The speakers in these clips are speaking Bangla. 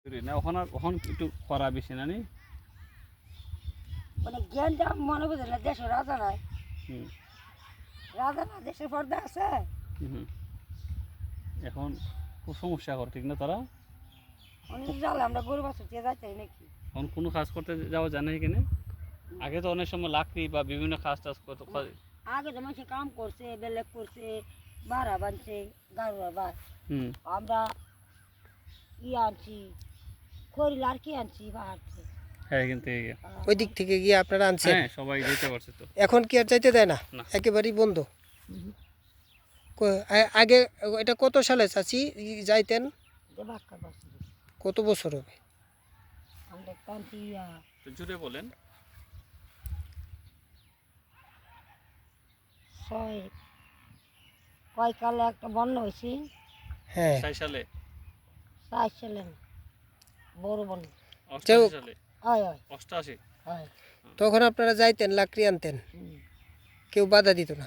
না ওখানে একটু খরা বেশি না নি মানে জ্ঞানটা মনে বুঝে না দেশের রাজা নাই হুম রাজা না দেশের পর্দা আছে হুম এখন খুব সমস্যা করে ঠিক না তারা অনেক জালে আমরা গরু বাছুর দিয়ে যাইতে নাকি এখন কোনো কাজ করতে যাওয়া যায় না এখানে আগে তো অনেক সময় লাকড়ি বা বিভিন্ন কাজ টাজ করতো আগে তো মানুষ কাম করছে বেলেগ করছে বাড়া বানছে গাড়ুয়া বাস হুম আমরা আনছি খরিল আর কি আনছি বাড়ছে হ্যাঁ কিন্তু ওই দিক থেকে গিয়ে আপনারা আনছেন? হ্যাঁ সবাই যেতে পারছে তো এখন কি আর চাইতে দেয় না? না। একেবারেই বন্ধ। আগে এটা কত সালে চাচি যাইতেন? বাক্কা বাস কত বছর হবে? আমরা কান্তি তো জুড়ে বলেন ছয় কয় কালে একটা বন্যা হয়েছে হ্যাঁ 6 সালে চার ছিলেন বড় বন্যা 88 সালে হয় হয় 88 হয় তখন আপনারা যাইতেন লাকড়ি আনতেন, কেউ বাধা দিত না।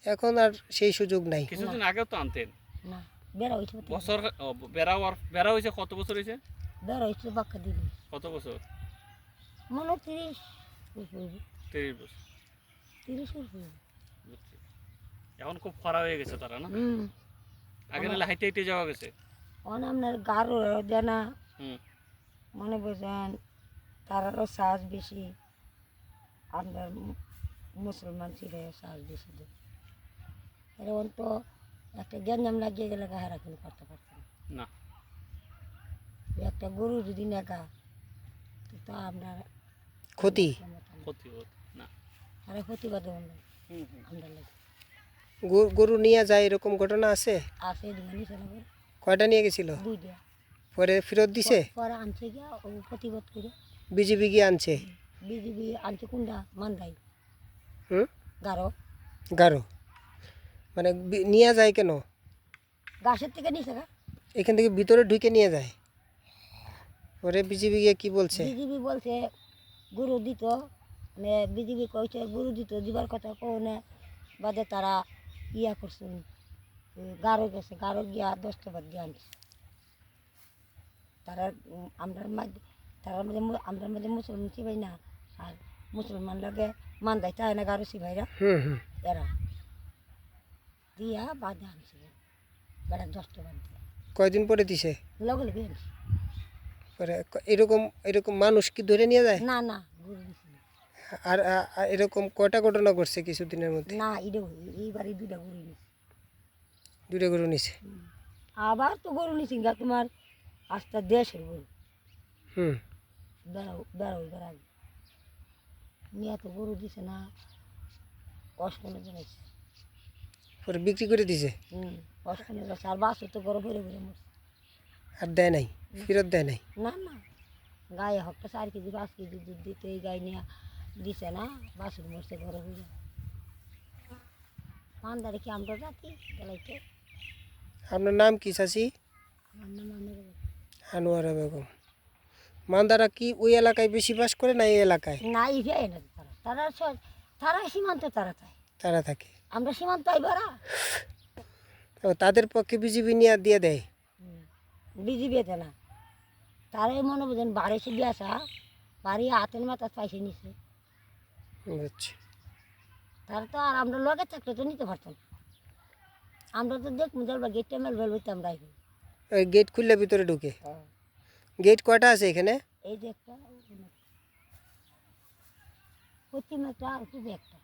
এখন আর সেই সুযোগ নাই। কিছুদিন আগেও তো আনতেন না বেড়া হয়েছে বছর বেড়া হয়েছে কত বছর হয়েছে বেড়া হয়েছে বাক্কা দিলে কত বছর মনে 30 30 বছর 30 বুঝছি। এখন খুব খরা হয়ে গেছে তারা না হুম আগে নাহলে হাইটে হাইটে যাওয়া গেছে অন আপনার গাঢ় দেয় না হুম মনে বোঝেন তারারও সাজ বেশি আপনার মুসলমান ছিল সাজ বেশি দেয় এরকম তো একটা গ্যাঞ্জাম লাগিয়ে গেলে গাহারা কিন্তু করতে পারতাম না একটা গরু যদি নেগা তো আপনার ক্ষতি। ক্ষতি হতো না আর প্রতিবাদ হুম হুম আমরা লাগে গরু নিয়ে যায় এরকম ঘটনা আছে? আছে দিনে নিচে না করে কয়টা নিয়ে গেছিল? 2টা পরে ফেরত দিছে? পরে আনছে গিয়া ও প্রতিবাদ করে বিজিবি গিয়ে আনছে? বিজিবি আনছে কোনটা মান্দাই হুম গারো গারো মানে নিয়ে যায় কেন? গাছের থেকে নিচে গা এখান থেকে ভিতরে ঢুকে নিয়ে যায়। পরে বিজিবি গিয়ে কি বলছে? বিজিবি বলছে গুরু দিত মানে বিজিবি কইছে গুরু দিত দিবার কথা কোনে বাদে তারা ইয়া করছে গারো গেছে গারো গিয়া 10টা বাদ দিয়ে আনছে তারা আমরা মধ্যে তার মধ্যে আমরা মধ্যে মুসলমান চিবাই না আর মুসলমান লাগে মান্দাই চায় না গারো চিবাইরা হুম এরা দিয়া বাদে আনছে বেড়া 10টা বাদ দিয়ে কয়দিন পরে দিছে? লগে লগে আনছে পরে এরকম এরকম মানুষ কি ধরে নিয়ে যায়? না না গুরু দিছে না আর এরকম কয়টা ঘটনা ঘটছে কিছুদিনের মধ্যে? না এইবারই 2টা গরু নিছে দুটো গরু নিছে। আবার তো গরু নিছি গা তোমার আস্তা দেশের গরু হুম বেড়াই নিয়ে তো গরু দিছে না অষ্টনে জানাইছে পরে বিক্রি করে দিছে? অষ্টনে যাচ্ছে আর বাসও তো গরু ঘুরে ঘুরে মরছে আর দেয় নাই? ফেরত দেয় নাই? না না গায়ে হকটা 4 কেজি 5 কেজি দুধ দিতে এই গায়ে নিয়ে দিছে না বাসুর মরছে ঘরে ঘুরে পান্ডারে কি আমরা জাতি গেলাইতে আপনার নাম কি চাচি? আমার নাম আনোয়ারা বেগম। মান্দারা কি ওই এলাকায় বেশি বাস করে না এই এলাকায়? না এই যায় না তারা তারা সীমান্ত তারা তাই তারা থাকে। আমরা সীমান্ত আইবারা ও তাদের পক্ষে বিজিবি নিয়ে দিয়ে দেয়? বিজিবিতে না তারাই মনে বোঝেন বাড়িছে দিয়াছা বাড়ি হাতের মাথা পাইছে নিছে বুঝছি। তারা তো আর আমরা লগে থাকলে তো নিতে পারতাম আমরা তো দেখ মুজালবা গেটটা মেল বেল হইতাম রাখি ওই গেট খুললে ভিতরে ঢুকে? গেট কয়টা আছে এখানে? এই যে একটা পশ্চিমে একটা আর পূর্বে একটা